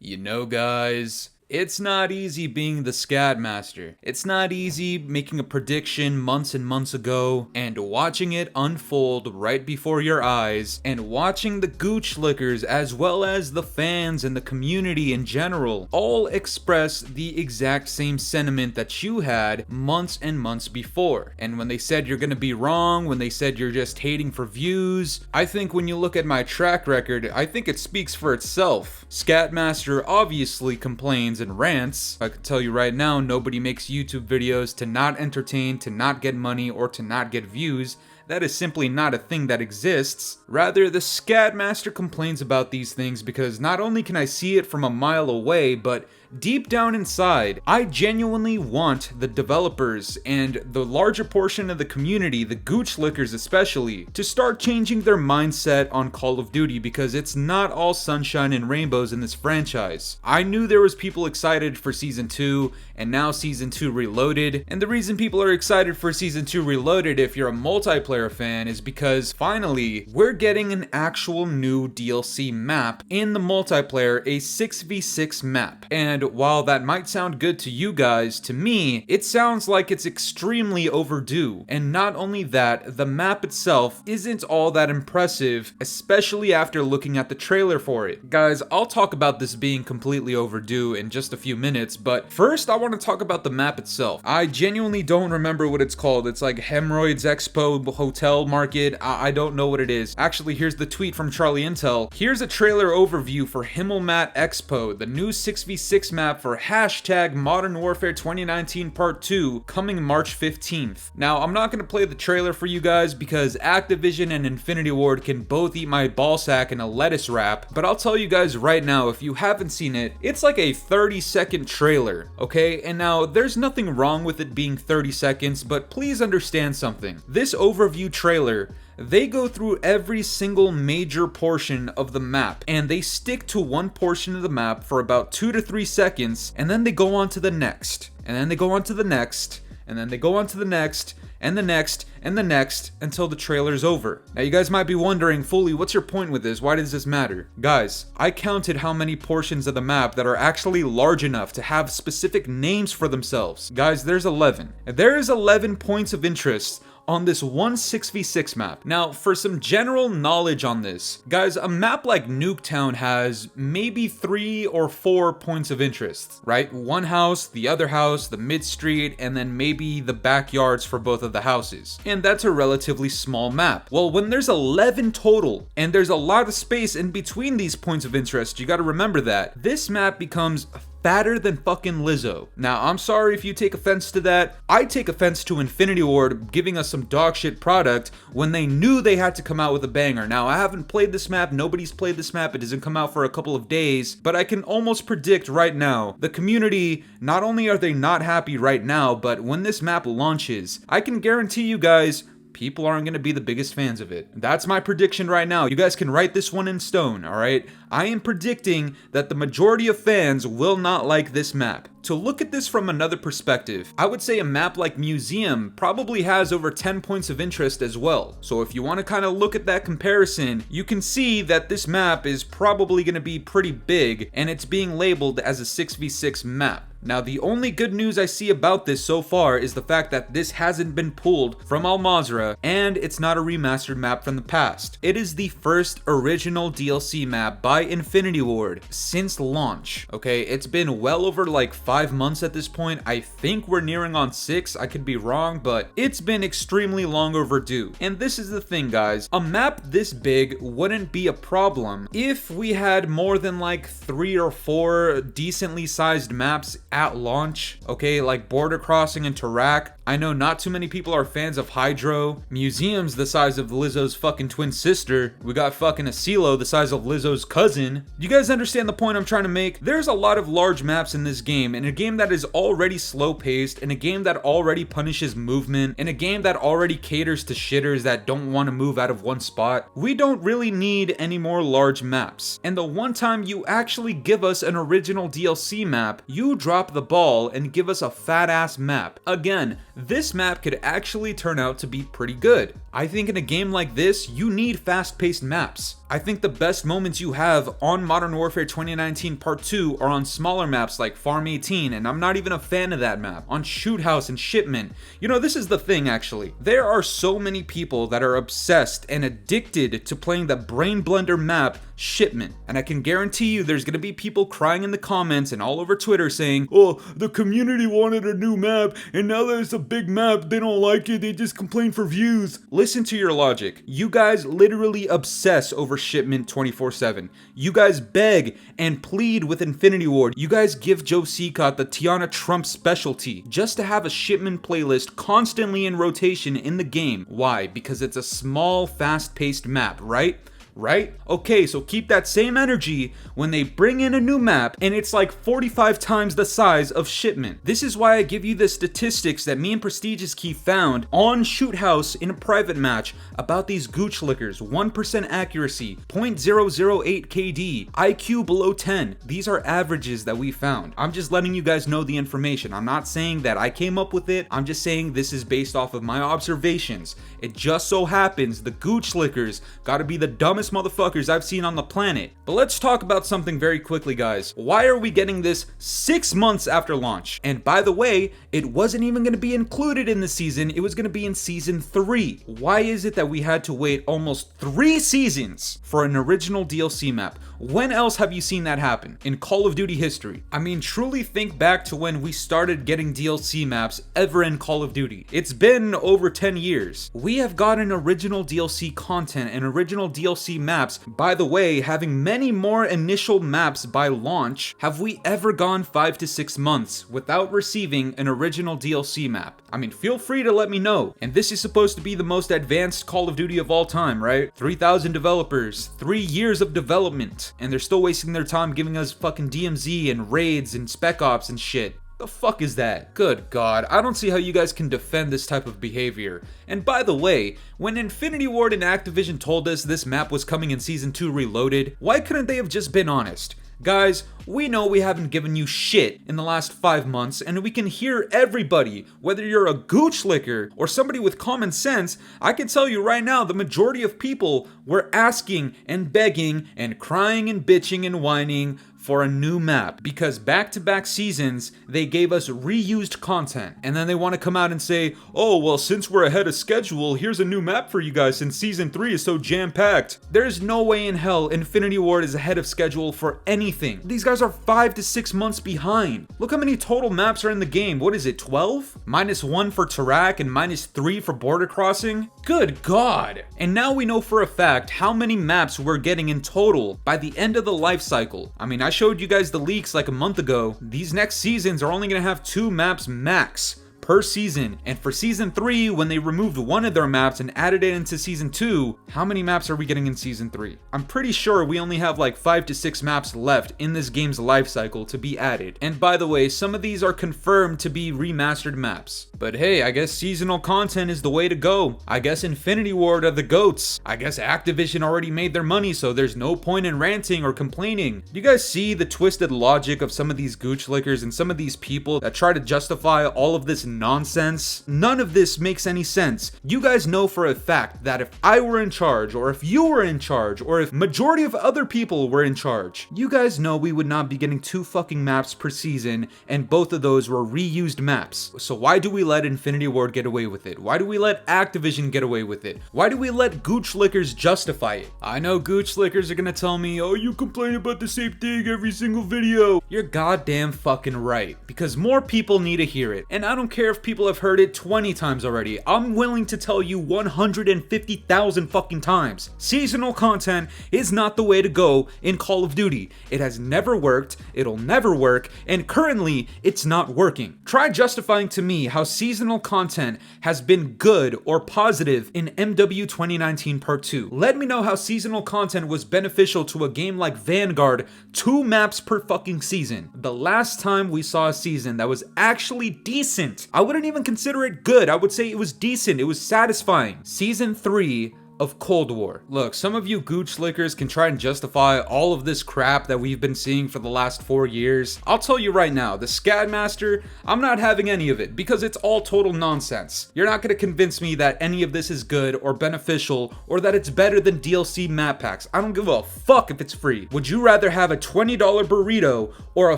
You know, guys, it's not easy being the Scat Master. It's not easy making a prediction months and months ago and watching it unfold right before your eyes and watching the gooch lickers as well as the fans and the community in general all express the exact same sentiment that you had months and months before. And when they said you're gonna be wrong, when they said you're just hating for views, I think when you look at my track record, I think it speaks for itself. Scat Master obviously complains and rants. I can tell you right now, nobody makes YouTube videos to not entertain, to not get money, or to not get views. That is simply not a thing that exists. Rather, the Scat Master complains about these things because not only can I see it from a mile away, but deep down inside, I genuinely want the developers and the larger portion of the community, the gooch lickers especially, to start changing their mindset on Call of Duty because it's not all sunshine and rainbows in this franchise. I knew there was people excited for Season 2 and now Season 2 Reloaded, and the reason people are excited for Season 2 Reloaded if you're a multiplayer fan is because finally, we're getting an actual new DLC map in the multiplayer, a 6v6 map. And while that might sound good to you guys, to me, it sounds like it's extremely overdue. And not only that, the map itself isn't all that impressive, especially after looking at the trailer for it. Guys, I'll talk about this being completely overdue in just a few minutes, but first I want to talk about the map itself. I genuinely don't remember what it's called. It's like Hemorrhoids Expo Hotel Market. I don't know what it is. Actually, here's the tweet from Charlie Intel. Here's a trailer overview for Himmelmatt Expo, the new 6v6 map for hashtag Modern Warfare 2019 Part 2, coming March 15th. Now, I'm not going to play the trailer for you guys because Activision and Infinity Ward can both eat my ballsack in a lettuce wrap, but I'll tell you guys right now, if you haven't seen it, it's like a 30-second trailer, okay? And now, there's nothing wrong with it being 30 seconds, but please understand something. This overview trailer, they go through every single major portion of the map, and they stick to one portion of the map for about 2 to 3 seconds, and then they go on to the next, and then they go on to the next, and then they go on to the next, and the next, and the next, until the trailer's over. Now you guys might be wondering, Fooly, what's your point with this? Why does this matter? Guys, I counted how many portions of the map that are actually large enough to have specific names for themselves. Guys, there's 11. There is 11 points of interest on this one 6v6 map. Now, for some general knowledge on this, guys, a map like Nuketown has maybe 3 or 4 points of interest, right? One house, the other house, the mid-street, and then maybe the backyards for both of the houses. And that's a relatively small map. Well, when there's 11 total, and there's a lot of space in between these points of interest, you gotta remember that, this map becomes fatter than fucking Lizzo. Now, I'm sorry if you take offense to that. I take offense to Infinity Ward giving us some dog shit product when they knew they had to come out with a banger. Now, I haven't played this map. Nobody's played this map. It doesn't come out for a couple of days, but I can almost predict right now, the community, not only are they not happy right now, but when this map launches, I can guarantee you guys, people aren't going to be the biggest fans of it. That's my prediction right now. You guys can write this one in stone, alright? I am predicting that the majority of fans will not like this map. To look at this from another perspective, I would say a map like Museum probably has over 10 points of interest as well. So if you want to kind of look at that comparison, you can see that this map is probably going to be pretty big, and it's being labeled as a 6v6 map. Now, the only good news I see about this so far is the fact that this hasn't been pulled from Al Mazrah, and it's not a remastered map from the past. It is the first original DLC map by Infinity Ward since launch, okay? It's been well over like 5 months at this point. I think we're nearing on 6, I could be wrong, but it's been extremely long overdue. And this is the thing, guys, a map this big wouldn't be a problem if we had more than like 3 or 4 decently sized maps at launch, okay, like Border Crossing and Tarak. I know not too many people are fans of Hydro. Museum's the size of Lizzo's fucking twin sister. We got fucking Asilo the size of Lizzo's cousin. You guys understand the point I'm trying to make? There's a lot of large maps in this game, in a game that is already slow paced, in a game that already punishes movement, in a game that already caters to shitters that don't want to move out of one spot. We don't really need any more large maps. And the one time you actually give us an original DLC map, you drop drop the ball and give us a fat ass map. Again, this map could actually turn out to be pretty good. I think in a game like this, you need fast-paced maps. I think the best moments you have on Modern Warfare 2019 Part 2 are on smaller maps like Farm 18, and I'm not even a fan of that map, on Shoot House and Shipment. You know, this is the thing actually. There are so many people that are obsessed and addicted to playing the brain blender map Shipment, and I can guarantee you there's gonna be people crying in the comments and all over Twitter saying, oh, the community wanted a new map, and now that it's a big map, they don't like it, they just complain for views. Listen to your logic. You guys literally obsess over Shipment 24/7. You guys beg and plead with Infinity Ward. You guys give Joe Seacott the Tiana Trump specialty just to have a Shipment playlist constantly in rotation in the game. Why? Because it's a small, fast-paced map, right? Right? Okay, so keep that same energy when they bring in a new map and it's like 45 times the size of Shipment. This is why I give you the statistics that me and Prestigious Key found on Shoot House in a private match about these gooch lickers. 1% accuracy, 0.008 KD, IQ below 10. These are averages that we found. I'm just letting you guys know the information. I'm not saying that I came up with it. I'm just saying this is based off of my observations. It just so happens the gooch lickers gotta be the dumbest motherfuckers I've seen on the planet. But let's talk about something very quickly, guys. Why are we getting this 6 months after launch? And by the way, it wasn't even going to be included in the season, it was going to be in season 3. Why is it that we had to wait almost 3 seasons for an original DLC map? When else have you seen that happen in Call of Duty history? I mean, truly think back to when we started getting DLC maps ever in Call of Duty. It's been over 10 years. We have gotten original DLC content and original DLC maps. By the way, having many more initial maps by launch. Have we ever gone 5 to 6 months without receiving an original DLC map? I mean, feel free to let me know. And this is supposed to be the most advanced Call of Duty of all time, right? 3,000 developers, 3 years of development. And they're still wasting their time giving us fucking DMZ and raids and Spec Ops and shit. The fuck is that? Good God, I don't see how you guys can defend this type of behavior. And by the way, when Infinity Ward and Activision told us this map was coming in Season 2 Reloaded, why couldn't they have just been honest? Guys, we know we haven't given you shit in the last 5 months, and we can hear everybody, whether you're a gooch licker or somebody with common sense. I can tell you right now, the majority of people were asking and begging and crying and bitching and whining for a new map, because back-to-back seasons they gave us reused content, and then they want to come out and say, oh well, since we're ahead of schedule, here's a new map for you guys since season 3 is so jam-packed. There's no way in hell Infinity Ward is ahead of schedule for anything. These guys are 5 to 6 months behind. Look how many total maps are in the game. What is it, 12? -1 for Tarak and -3 for Border Crossing? Good God. And now we know for a fact how many maps we're getting in total by the end of the life cycle. I mean, I showed you guys the leaks like a month ago. These next seasons are only gonna have 2 maps max per season, and for season 3, when they removed one of their maps and added it into season 2, how many maps are we getting in season 3? I'm pretty sure we only have like 5 to 6 maps left in this game's life cycle to be added. And by the way, some of these are confirmed to be remastered maps. But hey, I guess seasonal content is the way to go. I guess Infinity Ward are the goats. I guess Activision already made their money, so there's no point in ranting or complaining. Do you guys see the twisted logic of some of these gooch lickers and some of these people that try to justify all of this nonsense? None of this makes any sense. You guys know for a fact that if I were in charge, or if you were in charge, or if majority of other people were in charge, you guys know we would not be getting 2 fucking maps per season, and both of those were reused maps. So why do we let Infinity Ward get away with it? Why do we let Activision get away with it? Why do we let gooch lickers justify it? I know gooch lickers are gonna tell me, oh, you complain about the same thing every single video. You're goddamn fucking right, because more people need to hear it. And I don't care if people have heard it 20 times already. I'm willing to tell you 150,000 fucking times. Seasonal content is not the way to go in Call of Duty. It has never worked, it'll never work, and currently it's not working. Try justifying to me how seasonal content has been good or positive in MW 2019 Part 2. Let me know how seasonal content was beneficial to a game like Vanguard, 2 maps per fucking season. The last time we saw a season that was actually decent, I wouldn't even consider it good, I would say it was decent, it was satisfying. Season 3 of Cold War. Look, some of you gooch slickers can try and justify all of this crap that we've been seeing for the last 4 years. I'll tell you right now, the Scadmaster, I'm not having any of it because it's all total nonsense. You're not gonna convince me that any of this is good or beneficial or that it's better than DLC map packs. I don't give a fuck if it's free. Would you rather have a $20 burrito or a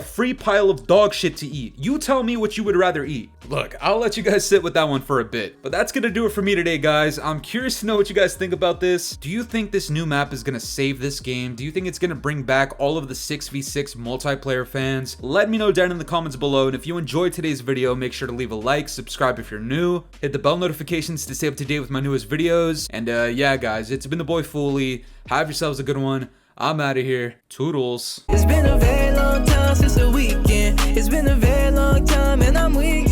free pile of dog shit to eat? You tell me what you would rather eat. Look, I'll let you guys sit with that one for a bit. But that's gonna do it for me today, guys. I'm curious to know what you guys think about this. Do you think this new map is gonna save this game? Do you think it's gonna bring back all of the 6v6 multiplayer fans? Let me know down in the comments below, and if you enjoyed today's video, make sure to leave a like, subscribe if you're new, hit the bell notifications to stay up to date with my newest videos, and yeah guys, it's been the boy Fooly. Have yourselves a good one. I'm out of here. Toodles. It's been a very long time since the weekend. It's been a very long time and I'm weak.